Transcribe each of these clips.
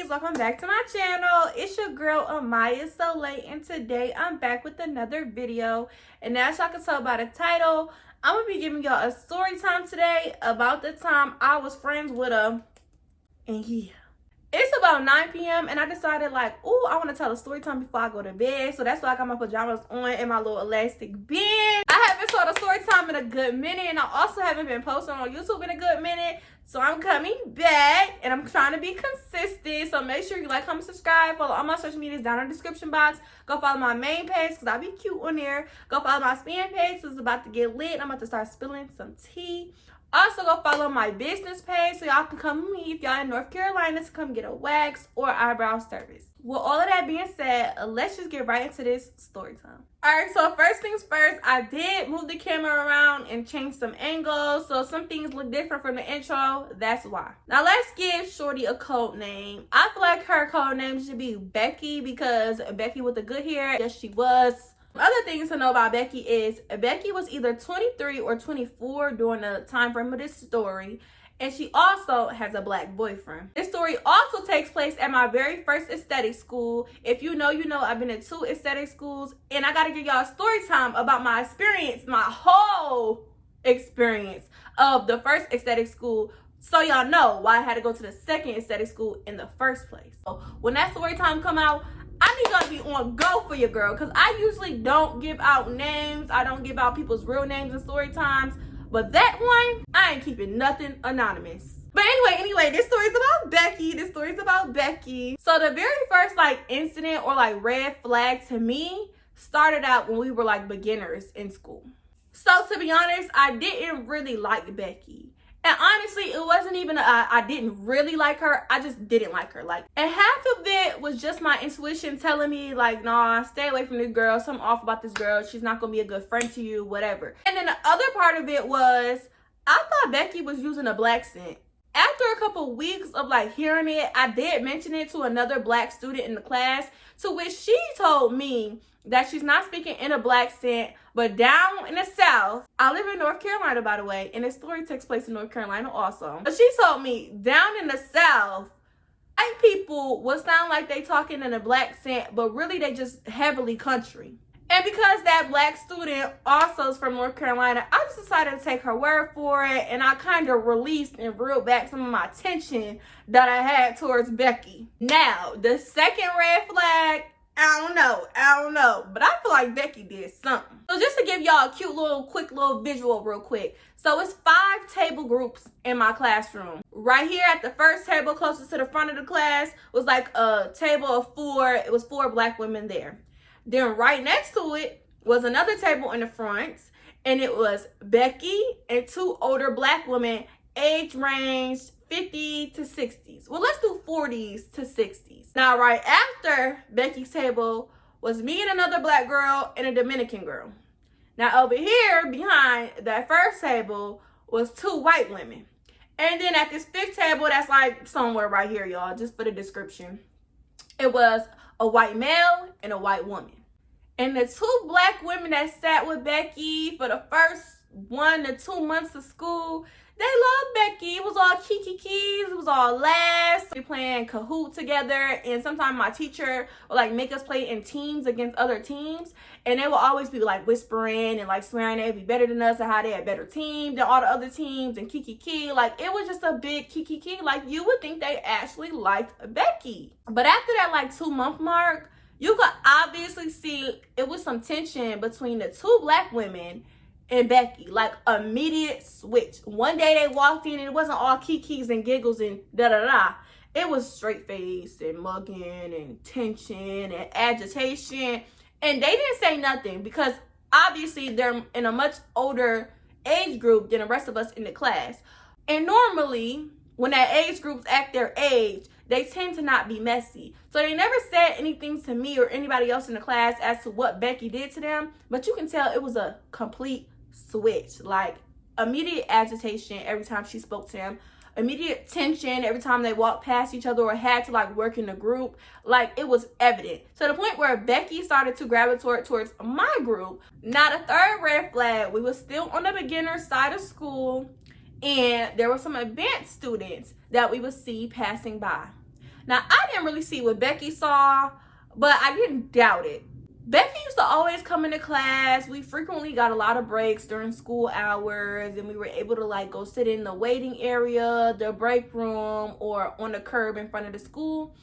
ladies, welcome back to my channel. It's your girl Amaya Soleil, and today I'm back with another video. And as y'all can tell by the title, I'm gonna be giving y'all a story time today about the time I was friends with a, and yeah, it's about 9 p.m. and I decided like, oh, I want to tell a story time before I go to bed. So that's why I got my pajamas on and my little elastic band. I haven't told a story time in a good minute, and I also haven't been posting on YouTube in a good minute. So I'm coming back and I'm trying to be consistent. So make sure you like, comment, subscribe, follow all my social medias down in the description box. Go follow my main page because I'll be cute on there. Go follow my spin page. So it's about to get lit. I'm about to start spilling some tea. Also, go follow my business page so y'all can come with me if y'all in North Carolina to come get a wax or eyebrow service. With all of that being said, let's just get right into this story time. Alright, so first things first, I did move the camera around and change some angles, so some things look different from the intro. That's why. Now let's give Shorty a code name. I feel like her code name should be Becky because Becky with the good hair. Yes, she was. Other things to know about Becky is Becky was either 23 or 24 during the time frame of this story, and she also has a black boyfriend. This story also takes place at my very first aesthetic school. If you know, you know. I've been to 2 aesthetic schools, and I gotta give y'all a story time about my experience, my whole experience of the first aesthetic school, so y'all know why I had to go to the second aesthetic school in the first place. So when that story time come out, I need y'all to be on go for your girl, because I usually don't give out names. I don't give out people's real names in story times. But that one, I ain't keeping nothing anonymous. But anyway, this story's about Becky. This story's about Becky. So the very first incident or red flag to me started out when we were beginners in school. So to be honest, I didn't really like Becky. And honestly, it wasn't even I didn't really like her. I just didn't like her. And half of it was just my intuition telling me nah, stay away from this girl. Something off about this girl. She's not going to be a good friend to you, whatever. And then the other part of it was I thought Becky was using a black scent. After a couple weeks of hearing it, I did mention it to another black student in the class, to which she told me that she's not speaking in a black scent, but down in the South. I live in North Carolina, by the way, and this story takes place in North Carolina also. But she told me down in the South, white people will sound like they talking in a black scent, but really they just heavily country. And because that black student also is from North Carolina, I just decided to take her word for it, and I kind of released and reeled back some of my tension that I had towards Becky. Now, the second red flag, I don't know, but I feel like Becky did something. So just to give y'all a cute quick little visual real quick. So it's 5 table groups in my classroom. Right here at the first table closest to the front of the class was a table of 4. It was 4 black women there. Then right next to it was another table in the front, and it was Becky and 2 older black women, age range 50 to 60s. Well, let's do 40s to 60s. Now, right after Becky's table was me and another black girl and a Dominican girl. Now, over here behind that first table was 2 white women. And then at this 5th table, that's somewhere right here, y'all, just for the description, it was a white male and a white woman. And the 2 black women that sat with Becky for the first 1 to 2 months of school, they loved Becky. It was all keys. It was all laughs. We playing Kahoot together. And sometimes my teacher would make us play in teams against other teams. And they would always be whispering and swearing they'd be better than us and how they had better team than all the other teams and kiki. It was just a big kiki. You would think they actually liked Becky. But after that 2-month mark, you could obviously see it was some tension between the 2 black women and Becky. Immediate switch. One day they walked in and it wasn't all kikis and giggles and da-da-da. It was straight face and mugging and tension and agitation. And they didn't say nothing because obviously they're in a much older age group than the rest of us in the class. And normally, when that age groups act their age, they tend to not be messy. So they never said anything to me or anybody else in the class as to what Becky did to them. But you can tell it was a complete switch. Immediate agitation every time she spoke to them. Immediate tension every time they walked past each other or had to work in a group. It was evident. To the point where Becky started to gravitate towards my group. Now the 3rd red flag, we were still on the beginner side of school. And there were some advanced students that we would see passing by. Now, I didn't really see what Becky saw, but I didn't doubt it. Becky used to always come into class. We frequently got a lot of breaks during school hours, and we were able to like go sit in the waiting area, the break room, or on the curb in front of the school.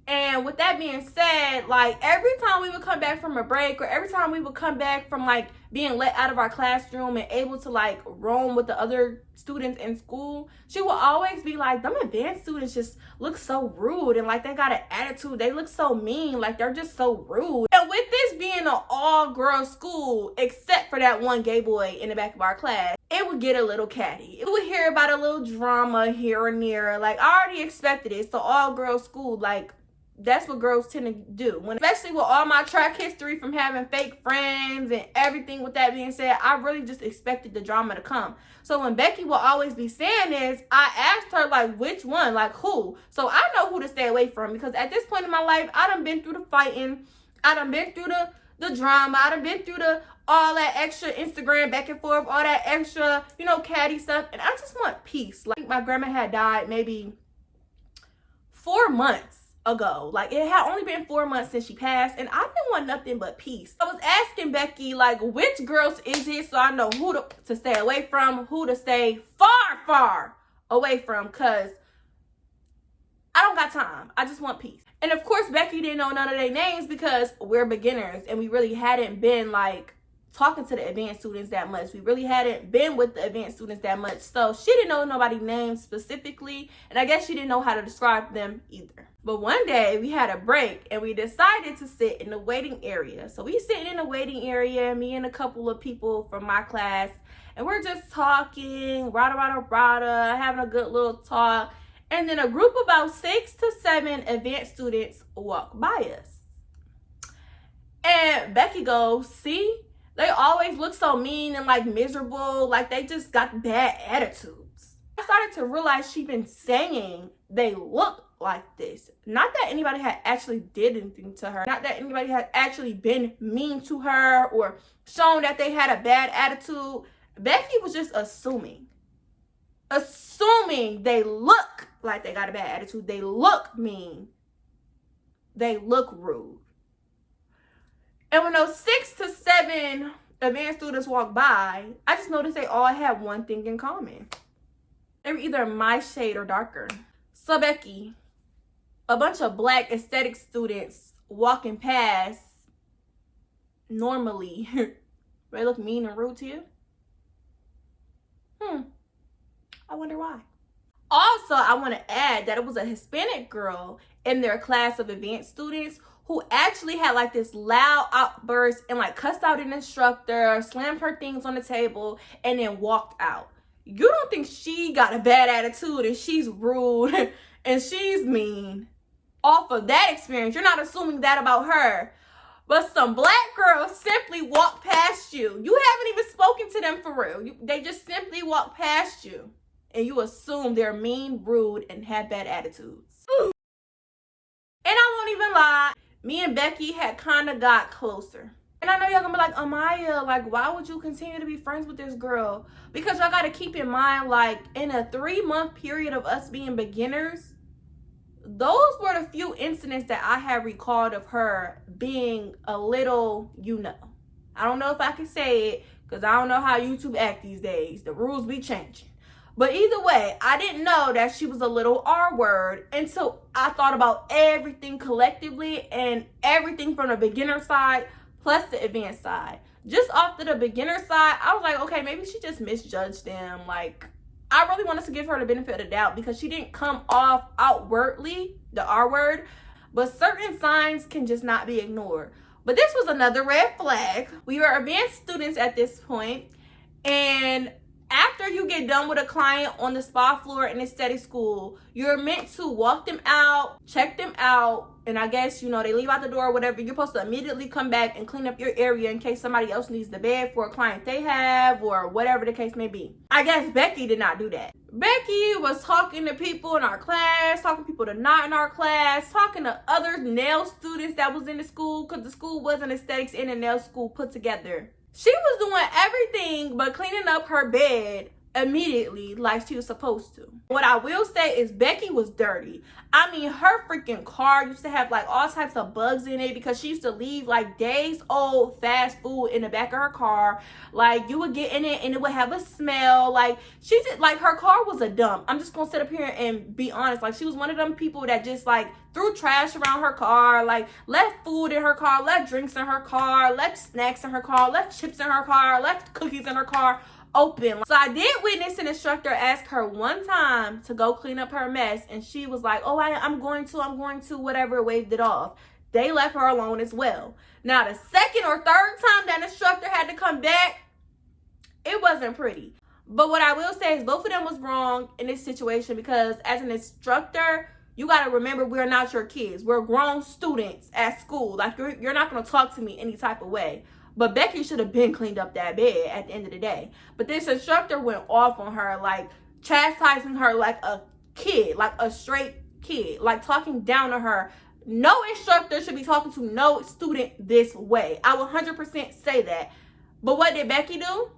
And with that being said, like every time we would come back from a break, or every time we would come back from like being let out of our classroom and able to like roam with the other students in school, she would always be like, them advanced students just look so rude, and like they got an attitude, they look so mean, like they're just so rude. And with this being an all-girls school, except for that one gay boy in the back of our class, it would get a little catty. It would hear about a little drama here and there. Like I already expected it. It's an all-girls school. Like that's what girls tend to do. Especially with all my track history from having fake friends and everything. With that being said, I really just expected the drama to come. So when Becky will always be saying this, I asked her like, which one? Like who? So I know who to stay away from, because at this point in my life, I done been through the fighting. I done been through the drama. I done been through all that extra Instagram back and forth, all that extra, catty stuff. And I just want peace. Like my grandma had died maybe 4 months ago. Like it had only been 4 months since she passed, and I didn't want nothing but peace. I was asking Becky like, which girls is it, so I know who to stay away from, who to stay far away from, because I don't got time. I just want peace. And of course Becky didn't know none of their names, because we're beginners and we really hadn't been like talking to the advanced students that much. We really hadn't been with the advanced students that much. So she didn't know nobody's names specifically, and I guess she didn't know how to describe them either. But one day we had a break and we decided to sit in the waiting area. So we sitting in the waiting area, me and a couple of people from my class, and we're just talking, rada, having a good little talk. And then a group of about 6 to 7 advanced students walk by us. And Becky goes, see, they always look so mean and like miserable, like they just got bad attitudes. I started to realize she'd been saying they look like this. Not that anybody had actually did anything to her. Not that anybody had actually been mean to her or shown that they had a bad attitude. Becky was just assuming they look like they got a bad attitude. They look mean. They look rude. And when those 6 to 7 advanced students walked by, I just noticed they all had one thing in common. They were either my shade or darker. So Becky, a bunch of black aesthetic students walking past normally, they look mean and rude to you? I wonder why. Also, I want to add that it was a Hispanic girl in their class of advanced students who actually had like this loud outburst and like cussed out an instructor, slammed her things on the table, and then walked out. You don't think she got a bad attitude and she's rude and she's mean off of that experience? You're not assuming that about her. But some black girls simply walk past you. You haven't even spoken to them for real. They just simply walk past you. And you assume they're mean, rude, and have bad attitudes. And I won't even lie, me and Becky had kind of got closer. And I know y'all gonna be like, Amaya, like, why would you continue to be friends with this girl? Because y'all gotta keep in mind, like, in a 3-month period of us being beginners, those were the few incidents that I have recalled of her being a little, I don't know if I can say it, because I don't know how YouTube act these days. The rules be changing. But either way, I didn't know that she was a little R-word until I thought about everything collectively and everything from the beginner side plus the advanced side. Just off to the beginner side, I was like, okay, maybe she just misjudged them. Like, I really wanted to give her the benefit of the doubt because she didn't come off outwardly, the R-word, but certain signs can just not be ignored. But this was another red flag. We were advanced students at this point, and after you get done with a client on the spa floor in aesthetic school, you're meant to walk them out, check them out, and I guess, they leave out the door or whatever. You're supposed to immediately come back and clean up your area in case somebody else needs the bed for a client they have or whatever the case may be. I guess Becky did not do that. Becky was talking to people in our class, talking to people that not in our class, talking to other nail students that was in the school because the school wasn't aesthetics and a nail school put together. She was doing everything but cleaning up her bed immediately like she was supposed to. What I will say is Becky was dirty. I mean, her freaking car used to have like all types of bugs in it because she used to leave like days old fast food in the back of her car. Like you would get in it and it would have a smell. Like she did, like her car was a dump. I'm just gonna sit up here and be honest. Like she was one of them people that just like threw trash around her car, like left food in her car, left drinks in her car, left snacks in her car, left chips in her car, left cookies in her car open. So I did witness an instructor ask her one time to go clean up her mess, and she was like, oh, I'm going to, whatever, waved it off. They left her alone as well. Now the second or third time that instructor had to come back, it wasn't pretty. But what I will say is both of them was wrong in this situation, because as an instructor, you got to remember we're not your kids. We're grown students at school. Like you're not going to talk to me any type of way. But Becky should have been cleaned up that bed at the end of the day. But this instructor went off on her, like chastising her like a kid, like a straight kid, like talking down to her. No instructor should be talking to no student this way. I will 100% say that. But what did Becky do?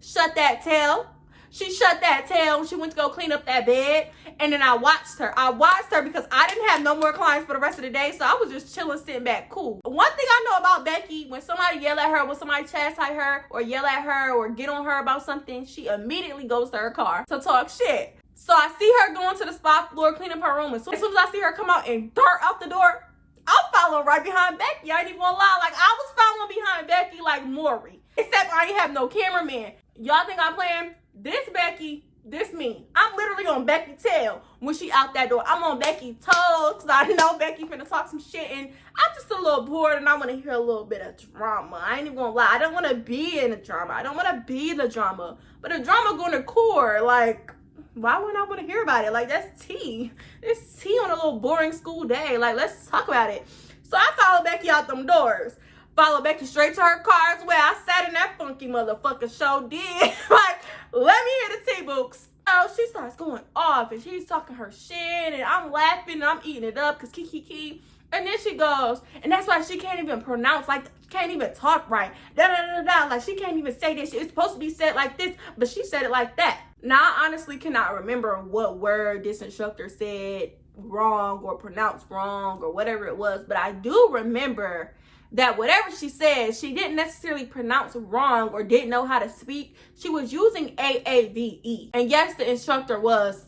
Shut that tail. She shut that tail. She went to go clean up that bed. And then I watched her. I watched her because I didn't have no more clients for the rest of the day. So I was just chilling, sitting back, cool. One thing I know about Becky, when somebody yell at her, when somebody chastise her or yell at her or get on her about something, she immediately goes to her car to talk shit. So I see her going to the spa floor, clean up her room. As soon as I see her come out and dart out the door, I'm following right behind Becky. I ain't even gonna lie. Like, I was following behind Becky like Maury. Except I ain't have no cameraman. Y'all think I'm playing? This Becky, this me. I'm literally on Becky's tail when she out that door. I'm on Becky's toes because I know Becky finna talk some shit, and I'm just a little bored and I want to hear a little bit of drama. I ain't even gonna lie. I don't want to be in the drama. I don't want to be the drama. But the drama going to core. Like, why wouldn't I want to hear about it? Like, that's tea. It's tea on a little boring school day. Like, let's talk about it. So I followed Becky out them doors. Followed Becky straight to her car as well. I sat in that funky motherfucker show did. Like, let me hear the T-Books. So she starts going off and she's talking her shit and I'm laughing and I'm eating it up because kiki. And then she goes, and that's why she can't even pronounce, like, can't even talk right. Da-da-da-da. Like, she can't even say this shit. It's supposed to be said like this, but she said it like that. Now, I honestly cannot remember what word this instructor said wrong or pronounced wrong or whatever it was, but I do remember that whatever she said, she didn't necessarily pronounce wrong or didn't know how to speak. She was using AAVE. And yes, the instructor was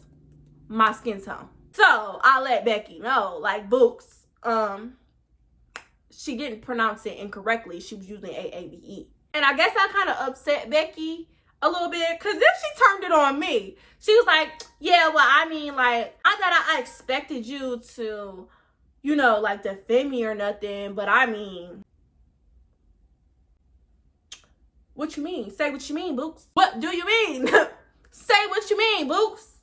my skin tone. So I let Becky know, like, Books, she didn't pronounce it incorrectly. She was using AAVE. And I guess I kind of upset Becky a little bit because then she turned it on me. She was like, yeah, well, I mean, like, I thought I expected you to, you know, like, defend me or nothing, but I mean, what you mean? Say what you mean, Books. What do you mean? Say what you mean, Books.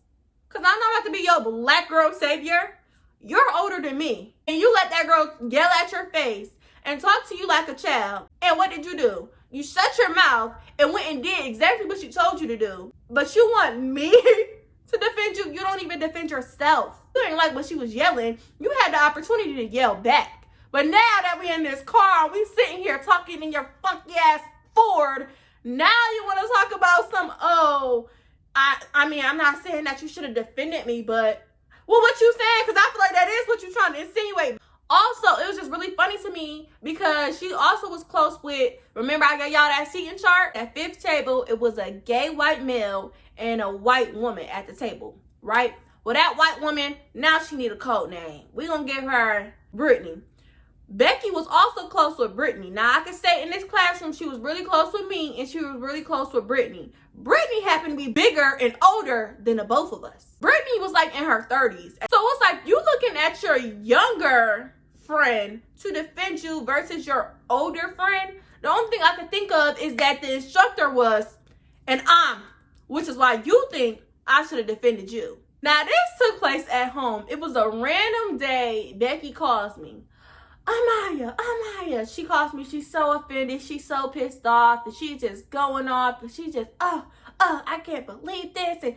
Because I'm not about to be your black girl savior. You're older than me. And you let that girl yell at your face and talk to you like a child. And what did you do? You shut your mouth and went and did exactly what she told you to do. But you want me to defend you? You don't even defend yourself. You ain't like when she was yelling. You had the opportunity to yell back. But now that we in this car, we sitting here talking in your funky ass Ford. Now you want to talk about some, oh, I mean, I'm not saying that you should have defended me, but, well, what you saying? Because I feel like that is what you're trying to insinuate. Also, it was just really funny to me because she also was close with, remember I got y'all that seating chart? That fifth table, it was a gay white male and a white woman at the table, right? Well, that white woman, now she need a code name. We're going to give her Brittany. Becky was also close with Brittany. Now, I can say in this classroom, she was really close with me and she was really close with Brittany. Brittany happened to be bigger and older than the both of us. Brittany was like in her 30s. So it's like you looking at your younger friend to defend you versus your older friend. The only thing I can think of is that the instructor was an aunt, which is why you think I should have defended you. Now, this took place at home. It was a random day. Becky calls me. Amaya. She calls me. She's so offended. She's so pissed off. And she's just going off. And she just, I can't believe this. And,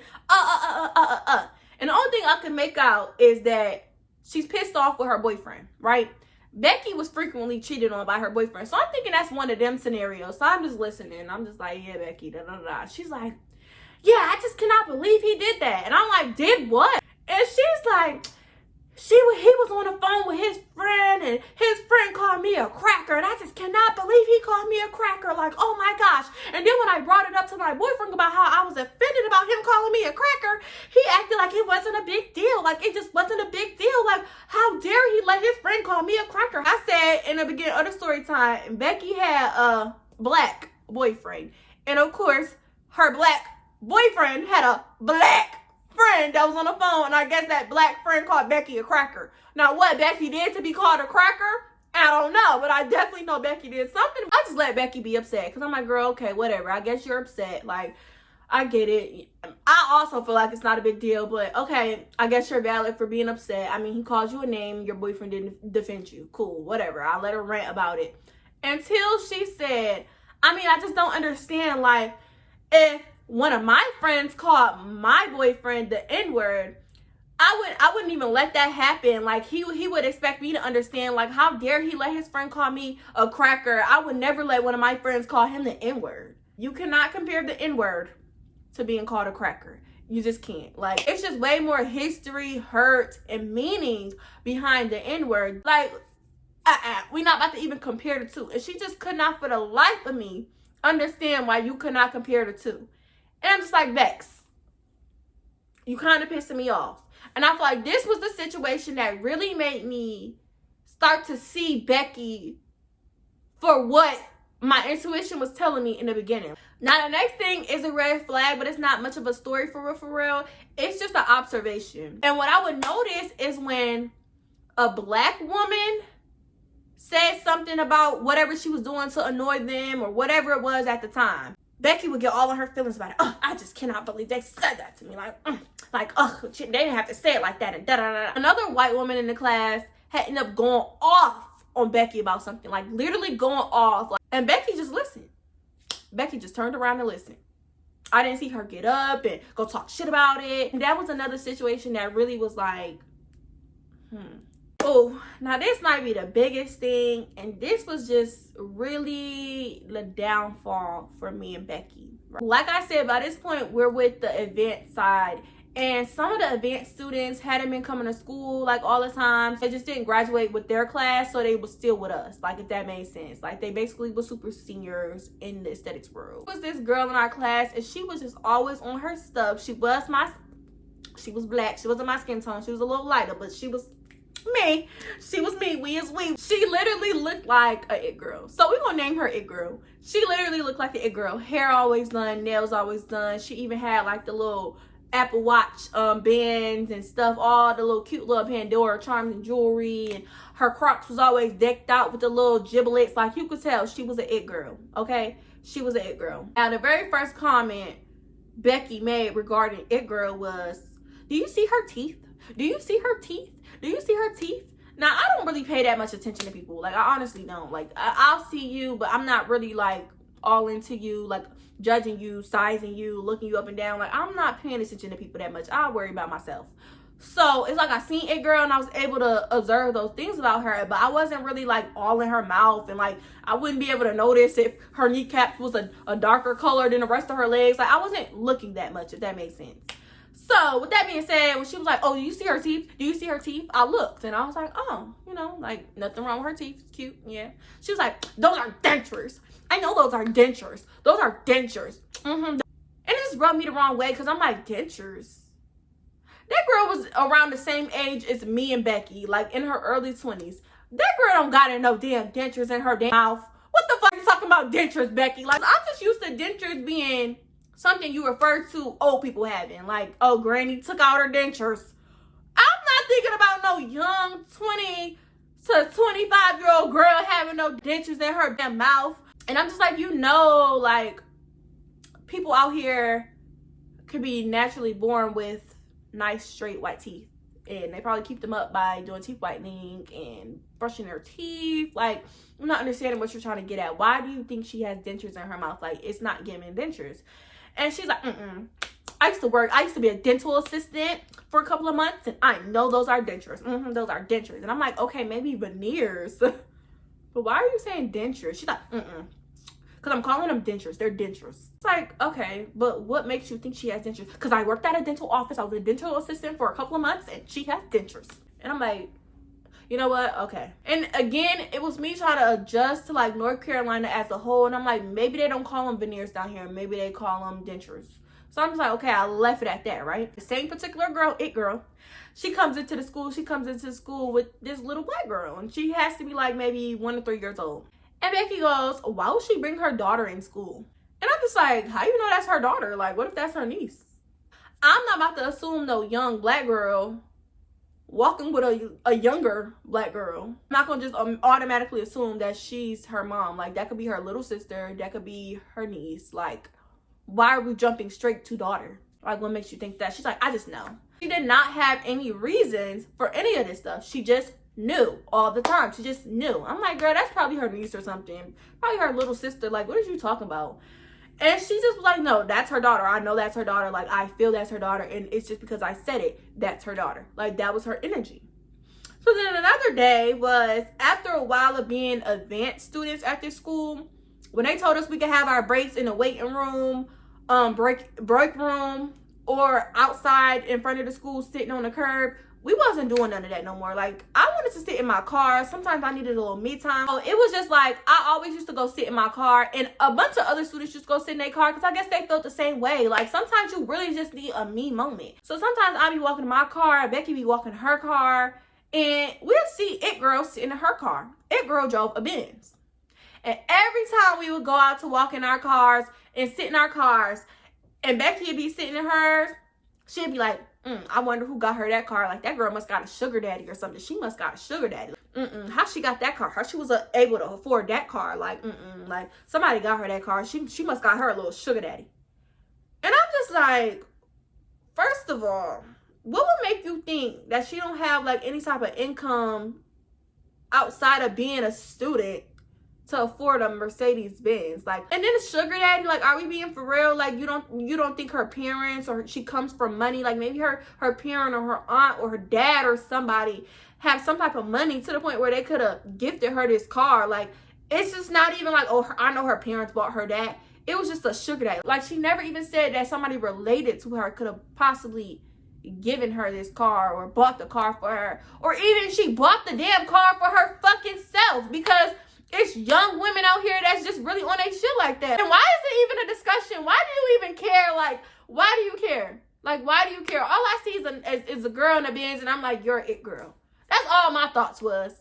And the only thing I can make out is that she's pissed off with her boyfriend, right? Becky was frequently cheated on by her boyfriend. So I'm thinking that's one of them scenarios. So I'm just listening. I'm just like, yeah, Becky, da-da-da. She's like, yeah, I just cannot believe he did that. And I'm like, did what? And she's like, he was on the phone with his friend, and his friend called me a cracker, and I just cannot believe he called me a cracker. Like, oh my gosh. And then when I brought it up to my boyfriend about how I was offended about him calling me a cracker, he acted like it wasn't a big deal. Like, it just wasn't a big deal. Like, how dare he let his friend call me a cracker? I said in the beginning of the story time, Becky had a black boyfriend. And of course, her black boyfriend had a black friend that was on the phone, and I guess that black friend called Becky a cracker. Now, what Becky did to be called a cracker, I don't know, but I definitely know Becky did something. I just let Becky be upset, because I'm like, girl, okay, whatever. I guess you're upset. Like, I get it. I also feel like it's not a big deal, but okay, I guess you're valid for being upset. I mean, he called you a name, your boyfriend didn't defend you. Cool, whatever. I let her rant about it. Until she said, I mean, I just don't understand, like, if one of my friends called my boyfriend the N-word, I wouldn't even let that happen. Like, he would expect me to understand, like, how dare he let his friend call me a cracker? I would never let one of my friends call him the N-word. You cannot compare the N-word to being called a cracker. You just can't. Like, it's just way more history, hurt, and meaning behind the N-word. Like, we're not about to even compare the two. And she just could not for the life of me understand why you could not compare the two. And I'm just like, Bex, you kind of pissing me off. And I feel like this was the situation that really made me start to see Becky for what my intuition was telling me in the beginning. Now, the next thing is a red flag, but it's not much of a story for real. It's just an observation. And what I would notice is when a black woman said something about whatever she was doing to annoy them or whatever it was at the time, Becky would get all of her feelings about it. Oh, I just cannot believe they said that to me. They didn't have to say it like that. And da-da-da-da. Another white woman in the class had ended up going off on Becky about something. Like, literally going off. And Becky just listened. Becky just turned around and listened. I didn't see her get up and go talk shit about it. And that was another situation that really was like, Oh, now this might be the biggest thing, and this was just really the downfall for me and Becky. Like I said, by this point, we're with the event side, and some of the event students hadn't been coming to school like all the time. They just didn't graduate with their class, so they were still with us, like, if that made sense. Like, they basically were super seniors in the aesthetics world. There was this girl in our class, and she was just always on her stuff. She was black. She wasn't my skin tone. She was a little lighter, but she was me. She was me. We is we. She literally looked like a it girl. So we're gonna name her it girl. She literally looked like an it girl. Hair always done, nails always done. She even had like the little Apple Watch bands and stuff, all the little cute little Pandora charms and jewelry, and her Crocs was always decked out with the little giblets. Like, you could tell she was an it girl. Okay, she was an it girl. Now, the very first comment Becky made regarding it girl was, do you see her teeth? Do you see her teeth? Do you see her teeth? Now, I don't really pay that much attention to people. Like, I honestly don't. Like, I'll see you, but I'm not really, like, all into you, like, judging you, sizing you, looking you up and down. Like, I'm not paying attention to people that much. I worry about myself. So, it's like I seen it girl, and I was able to observe those things about her, but I wasn't really, like, all in her mouth, and, like, I wouldn't be able to notice if her kneecaps was a darker color than the rest of her legs. Like, I wasn't looking that much, if that makes sense. So, with that being said, when she was like, oh, do you see her teeth? Do you see her teeth? I looked, and I was like, oh, you know, like, nothing wrong with her teeth. It's cute, yeah. She was like, those are dentures. I know those are dentures. Those are dentures. And it just rubbed me the wrong way, because I'm like, dentures? That girl was around the same age as me and Becky, like, in her early 20s. That girl don't got no damn dentures in her damn mouth. What the fuck are you talking about dentures, Becky? Like, I'm just used to dentures being something you refer to old people having. Like, oh, granny took out her dentures. I'm not thinking about no young 20 to 25-year-old girl having no dentures in her damn mouth. And I'm just like, you know, like, people out here could be naturally born with nice straight white teeth. And they probably keep them up by doing teeth whitening and brushing their teeth. Like, I'm not understanding what you're trying to get at. Why do you think she has dentures in her mouth? Like, it's not giving dentures. And she's like, I used to be a dental assistant for a couple of months, and I know those are dentures. Those are dentures. And I'm like, okay, maybe veneers. But why are you saying dentures? She's like, because Because I'm calling them dentures. They're dentures. It's like, okay, but what makes you think she has dentures? Because I worked at a dental office. I was a dental assistant for a couple of months, and she has dentures. And I'm like, you know what? Okay. And again, it was me trying to adjust to like North Carolina as a whole. And I'm like, maybe they don't call them veneers down here. Maybe they call them dentures. So I'm just like, okay, I left it at that, right? The same particular girl, it girl, she comes into the school. She comes into the school with this little black girl. And she has to be like maybe 1 to 3 years old. And Becky goes, why would she bring her daughter in school? And I'm just like, how you know that's her daughter? Like, what if that's her niece? I'm not about to assume no young black girl walking with a younger black girl. I'm not gonna just automatically assume that she's her mom. Like, that could be her little sister. That could be her niece. Like, why are we jumping straight to daughter? Like, what makes you think that? She's like, I just know. She did not have any reasons for any of this stuff. She just knew all the time. She just knew. I'm like, girl, that's probably her niece or something. Probably her little sister. Like, what are you talking about? And she just was like, no, that's her daughter. I know that's her daughter. Like, I feel that's her daughter. And it's just because I said it, that's her daughter. Like, that was her energy. So then another day was after a while of being advanced students at this school, when they told us we could have our breaks in the waiting room, break room, or outside in front of the school sitting on the curb, we wasn't doing none of that no more. Like, I wanted to sit in my car. Sometimes I needed a little me time. So it was just like, I always used to go sit in my car, and a bunch of other students just go sit in their car because I guess they felt the same way. Like, sometimes you really just need a me moment. So sometimes I be walking in my car, Becky be walking her car, and we'll see It Girl sitting in her car. It Girl drove a Benz. And every time we would go out to walk in our cars and sit in our cars, and Becky would be sitting in hers, she'd be like, I wonder who got her that car. Like, that girl must got a sugar daddy or something. She must got a sugar daddy. How she got that car? How she was able to afford that car? Like, like, somebody got her that car. She must got her a little sugar daddy. And I'm just like, first of all, what would make you think that she don't have like any type of income outside of being a student to afford a Mercedes Benz? Like, and then the sugar daddy, like, are we being for real? Like, you don't think her parents, or she comes from money? Like, maybe her parent or her aunt or her dad or somebody have some type of money to the point where they could have gifted her this car. Like, it's just not even like, oh, I know her parents bought her that. It was just a sugar daddy. Like, she never even said that somebody related to her could have possibly given her this car or bought the car for her, or even she bought the damn car for her fucking self, because it's young women out here that's just really on their shit like that. And why is it even a discussion? Why do you even care? Like, why do you care? Like, why do you care? All I see is a girl in a Benz, and I'm like, you're it girl. That's all my thoughts was.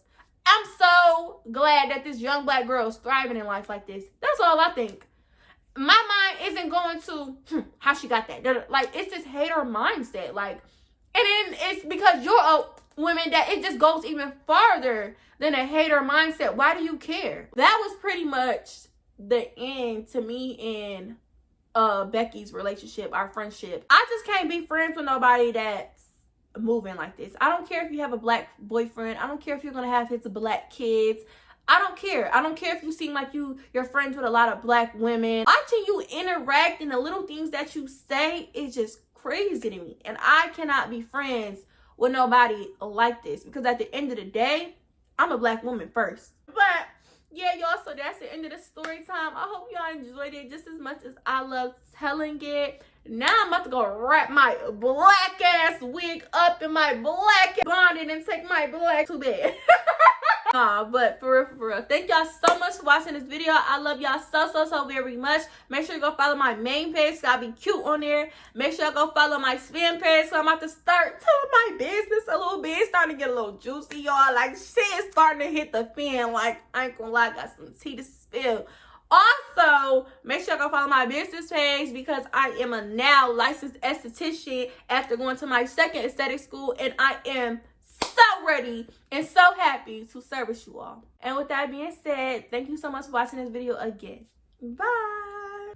I'm so glad that this young black girl is thriving in life like this. That's all I think. My mind isn't going to, how she got that. Like, it's this hater mindset. Like, and then it's because you're a woman that it just goes even farther than a hater mindset. Why do you care? That was pretty much the end to me and Becky's relationship, our friendship. I just can't be friends with nobody that's moving like this. I don't care if you have a black boyfriend. I don't care if you're gonna have his black kids. I don't care. I don't care if you seem like you're friends with a lot of black women. Watching you interact and the little things that you say is just crazy to me. And I cannot be friends with nobody like this, because at the end of the day, I'm a black woman first. But yeah, y'all, so that's the end of the story time. I hope y'all enjoyed it just as much as I love telling it. Now I'm about to go wrap my black ass wig up in my black bonnet and take my black to bed. But for real, thank y'all so much for watching this video. I love y'all so very much. Make sure you go follow my main page, so I'll be cute on there. Make sure you go follow my spam page, so I'm about to start telling my business a little bit. It's starting to get a little juicy, y'all. Like, shit is starting to hit the fan. Like, I ain't gonna lie, I got some tea to spill. Also, make sure you go follow my business page, because I am a now licensed esthetician after going to my second aesthetic school, and I am so ready and so happy to service you all. And with that being said, thank you so much for watching this video again. Bye.